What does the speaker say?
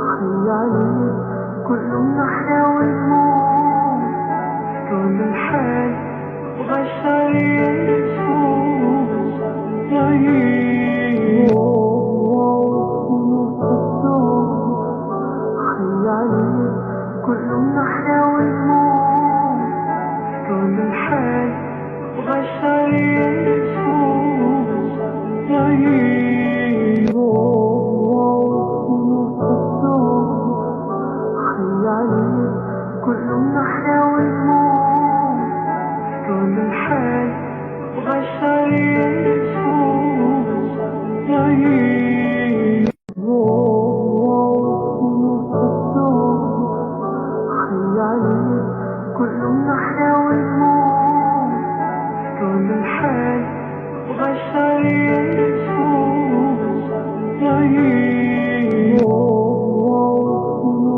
خيالي كل نحيا ونموت طول الحال وغشار يشوف يعيش خيالي كل نحيا ونموت طول الحال وغشار يشوف يعيش كل نحيا ونموت طول الحال وغشار يشوف يعيش خيالي كل نحيا ونموت طول الحال وغشار يشوف يعيش